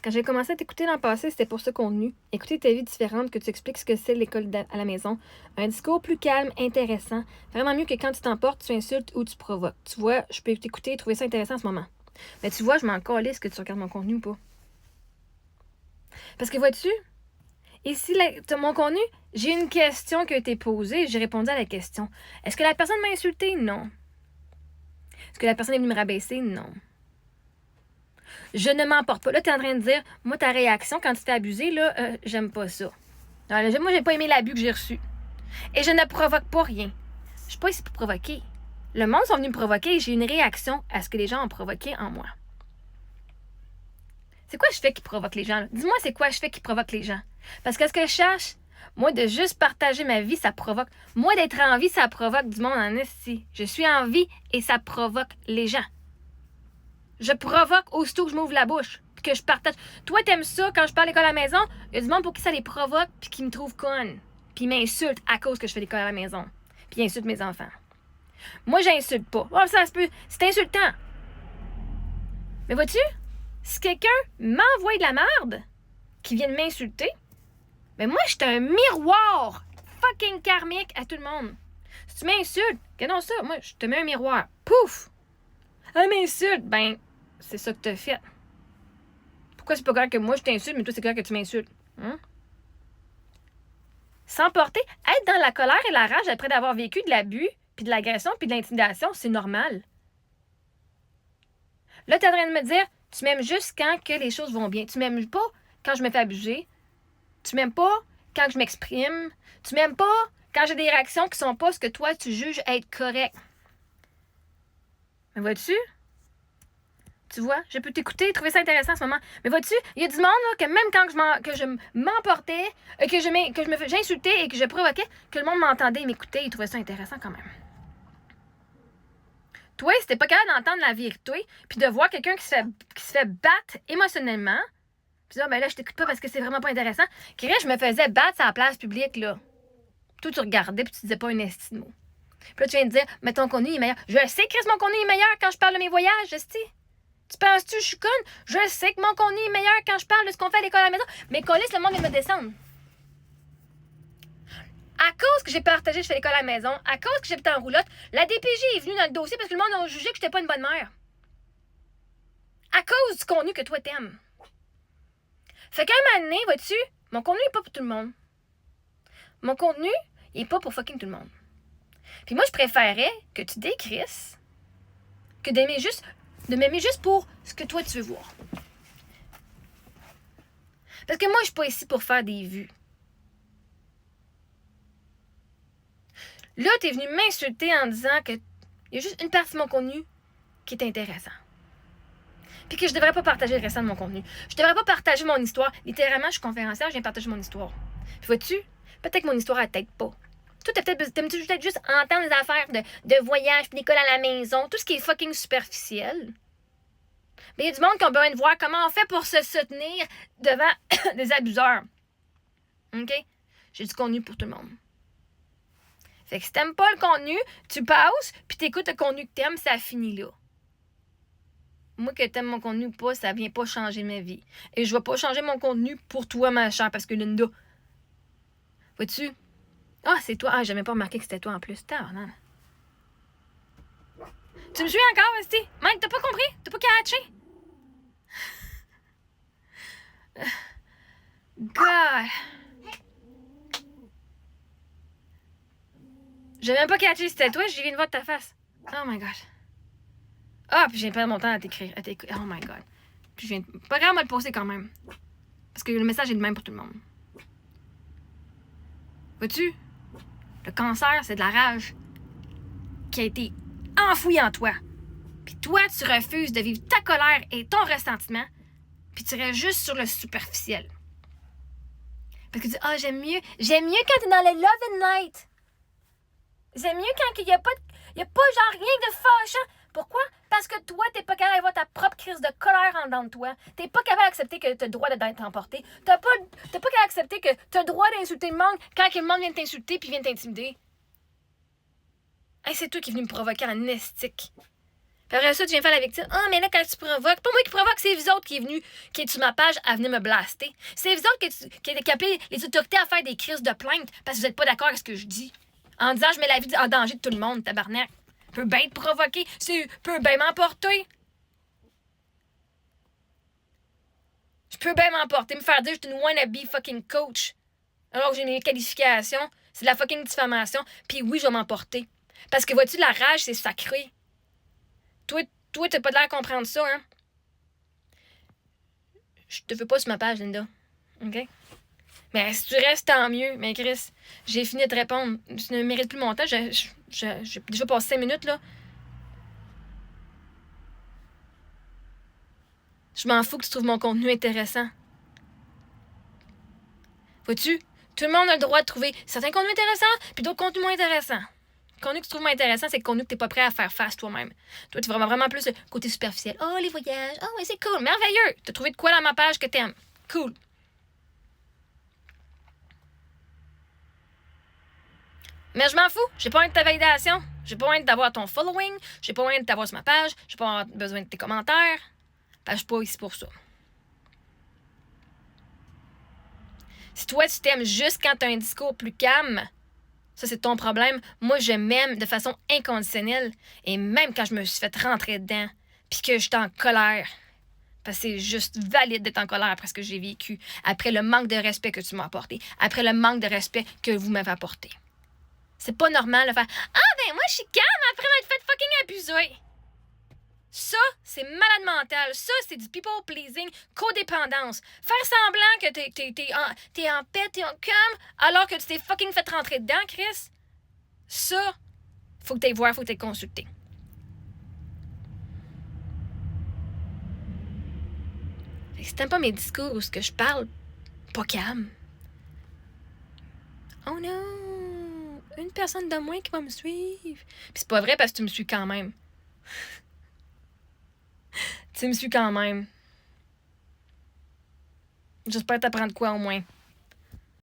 Quand j'ai commencé à t'écouter l'an passé, c'était pour ce contenu. Écouter ta vie différente, que tu expliques ce que c'est l'école à la maison. Un discours plus calme, intéressant. Vraiment mieux que quand tu t'emportes, tu insultes ou tu provoques. Tu vois, je peux t'écouter et trouver ça intéressant en ce moment. Mais tu vois, je m'en calisse que tu regardes mon contenu ou pas. Parce que vois-tu, ici, mon contenu, j'ai une question qui a été posée, j'ai répondu à la question. Est-ce que la personne m'a insulté? Non. Est-ce que la personne est venue me rabaisser? Non. Je ne m'emporte pas. Là, tu es en train de dire, moi, ta réaction quand tu t'es abusé, là, j'aime pas ça. Alors, moi, j'ai pas aimé l'abus que j'ai reçu. Et je ne provoque pas rien. Je suis pas ici pour provoquer. Le monde sont venus me provoquer et j'ai une réaction à ce que les gens ont provoqué en moi. C'est quoi je fais qui provoque les gens? Là? Dis-moi, c'est quoi je fais qui provoque les gens? Parce que ce que je cherche, moi, de juste partager ma vie, ça provoque. Moi, d'être en vie, ça provoque du monde en esti. Je suis en vie et ça provoque les gens. Je provoque aussitôt que je m'ouvre la bouche, puis que je partage. Toi, t'aimes ça quand je parle d'école à la maison? Il y a du monde pour qui ça les provoque, puis qui me trouve conne. Puis ils m'insultent à cause que je fais l'école à la maison. Puis ils insultent mes enfants. Moi, j'insulte pas. Oh, ça se peut. C'est insultant. Mais vois-tu, si quelqu'un m'envoie de la merde, qui vient de m'insulter, ben moi, je suis un miroir fucking karmique à tout le monde. Si tu m'insultes, regardons ça, moi, je te mets un miroir. Pouf! Elle m'insulte, ben, c'est ça que t'as fait. Pourquoi c'est pas correct que moi je t'insulte, mais toi c'est correct que tu m'insultes? Hein? S'emporter, être dans la colère et la rage après d'avoir vécu de l'abus, puis de l'agression, puis de l'intimidation, c'est normal. Là, t'es en train de me dire, tu m'aimes juste quand que les choses vont bien. Tu m'aimes pas quand je me fais abuser. Tu m'aimes pas quand je m'exprime. Tu m'aimes pas quand j'ai des réactions qui sont pas ce que toi tu juges être correct. Mais vois-tu? Tu vois, je peux t'écouter et trouver ça intéressant en ce moment. Mais vois-tu, il y a du monde là, que même quand je m'emportais, que j'insultais et que je provoquais, que le monde m'entendait et m'écoutait, il trouvait ça intéressant quand même. Toi, si t'es pas capable d'entendre la vérité, puis de voir quelqu'un qui se fait battre émotionnellement, puis dire, ben là, je t'écoute pas parce que c'est vraiment pas intéressant. Quelqu'un, je me faisais battre sur la place publique, là. Toi, tu regardais puis tu disais pas un esti de mot. Puis là, tu viens de dire, mais ton contenu est meilleur. Je sais, Chris, mon contenu est meilleur quand je parle de mes voyages, esti. Tu penses-tu que je suis conne? Je sais que mon contenu est meilleur quand je parle de ce qu'on fait à l'école à la maison. Mais câlisse, le monde vient me descendre. À cause que j'ai partagé que je fais l'école à la maison, à cause que j'habite en roulotte, la DPJ est venue dans le dossier parce que le monde a jugé que j'étais pas une bonne mère. À cause du contenu que toi t'aimes. Fait qu'à un moment donné, vois-tu, mon contenu est pas pour tout le monde. Mon contenu, il est pas pour fucking tout le monde. Puis moi, je préférais que tu décrisses que de m'aimer juste pour ce que toi tu veux voir. Parce que moi, je suis pas ici pour faire des vues. Là, t'es venu m'insulter en disant que il y a juste une partie de mon contenu qui est intéressant. Puis que je devrais pas partager le restant de mon contenu. Je devrais pas partager mon histoire. Littéralement, je suis conférencière, je viens partager mon histoire. Puis vois-tu, peut-être que mon histoire, elle t'aide pas. Toi, t'aimes-tu peut-être juste entendre des affaires de voyage, puis d'école à la maison, tout ce qui est fucking superficiel. Mais il y a du monde qui ont besoin de voir comment on fait pour se soutenir devant des abuseurs. OK? J'ai du contenu pour tout le monde. Fait que si t'aimes pas le contenu, tu passes, puis t'écoutes le contenu que t'aimes, ça finit là. Moi, que t'aimes mon contenu ou pas, ça vient pas changer ma vie. Et je vais pas changer mon contenu pour toi, ma chère, parce que Linda... Vois-tu? Ah, c'est toi. Ah, j'avais pas remarqué que c'était toi en plus. Non. Tu me suis encore, Esti? Mike, t'as pas compris? T'as pas catché? God! J'ai même pas catché c'était toi, j'ai vu une voix de ta face. Oh my god. Ah, puis j'ai perdu mon temps à t'écrire. Oh my god. Puis je viens de... Pas grave, moi le poster quand même. Parce que le message est le même pour tout le monde. Vois-tu? Le cancer, c'est de la rage qui a été enfouie en toi. Puis toi, tu refuses de vivre ta colère et ton ressentiment, puis tu restes juste sur le superficiel. Parce que tu dis, ah, j'aime mieux quand t'es dans le love and light. J'aime mieux quand il n'y a pas genre rien de fâchant. Pourquoi? Parce que toi, t'es pas capable d'avoir ta propre crise de colère en dedans de toi. T'es pas capable d'accepter que t'as le droit d'être emporté. T'as pas capable d'accepter que t'as le droit d'insulter le monde quand le monde vient t'insulter puis vient t'intimider. Hey, c'est toi qui es venu me provoquer en estique. Puis après ça, tu viens faire la victime. Ah, mais là, quand tu provoques, pas moi qui provoque, c'est vous autres qui est venu, qui est sur ma page à venir me blaster. C'est vous autres qui appelez les autorités à faire des crises de plainte parce que vous n'êtes pas d'accord avec ce que je dis. En disant, je mets la vie en danger de tout le monde, tabarnak. Peut bien te provoquer, peut bien m'emporter. Je peux bien m'emporter, me faire dire que je suis une wannabe fucking coach. Alors que j'ai mes qualifications, c'est de la fucking diffamation. Puis oui, je vais m'emporter. Parce que vois-tu, la rage, c'est sacré. Toi, t'as pas l'air à comprendre ça, hein? Je te veux pas sur ma page, Linda. OK? Mais si tu restes, tant mieux. Mais Chris, j'ai fini de te répondre. Tu ne mérites plus mon temps. J'ai déjà passé 5 minutes, là. Je m'en fous que tu trouves mon contenu intéressant. Vois-tu? Tout le monde a le droit de trouver certains contenus intéressants, puis d'autres contenus moins intéressants. Le contenu que tu trouves moins intéressant, c'est le contenu que t'es pas prêt à faire face toi-même. Toi, tu es vraiment plus le côté superficiel. Oh, les voyages. Oh, ouais, c'est cool. Merveilleux. T'as trouvé de quoi dans ma page que t'aimes. Cool. Mais je m'en fous. J'ai pas envie de ta validation. J'ai pas envie d'avoir ton following. J'ai pas envie de t'avoir sur ma page. J'ai pas besoin de tes commentaires. Parce que je suis pas ici pour ça. Si toi, tu t'aimes juste quand t'as un discours plus calme, ça, c'est ton problème. Moi, je m'aime de façon inconditionnelle. Et même quand je me suis fait rentrer dedans, puis que j'étais en colère, parce que c'est juste valide d'être en colère après ce que j'ai vécu, après le manque de respect que tu m'as apporté, après le manque de respect que vous m'avez apporté. C'est pas normal de faire « Ah, ben moi, je suis calme après m'être fait fucking abuser. » Ça, c'est malade mental. Ça, c'est du people pleasing, codépendance. Faire semblant que t'es en paix, t'es en calme, alors que tu t'es fucking fait rentrer dedans, Chris. Ça, faut que t'ailles voir, faut que t'ailles consulter. Fait que si t'aimes pas mes discours ou ce que je parle, pas calme. Oh non! Une personne de moins qui va me suivre. Puis c'est pas vrai parce que tu me suis quand même. Tu me suis quand même. J'espère t'apprendre quoi au moins.